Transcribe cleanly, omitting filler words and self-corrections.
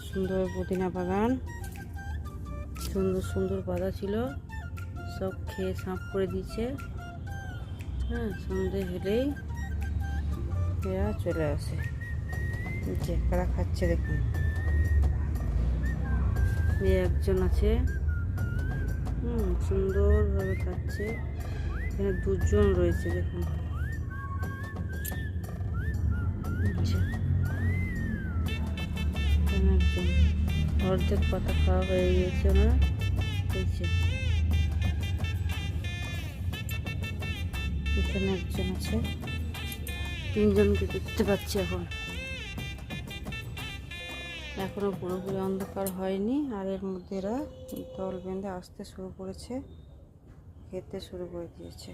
সুন্দর পুদিনা বাগান, সুন্দর সুন্দর পাতা ছিল, সব খেয়ে সাফ করে দিয়েছে। হ্যাঁ, সন্ধে হলেই এরা চলে আসে। যে কারা খাচ্ছে দেখুন, একজন আছে, সুন্দরভাবে খাচ্ছে। এখানে দুজন রয়েছে দেখুন। একজন অর্ধেক পাতা খাওয়া হয়ে গিয়েছে ওনার। এখানে একজন আছে, তিনজনকে দেখতে পাচ্ছি। এখনো পুরোপুরি অন্ধকার হয়নি, আর এর মধ্যে এরা দল বেঁধে আসতে শুরু করেছে, খেতে শুরু করে দিয়েছে।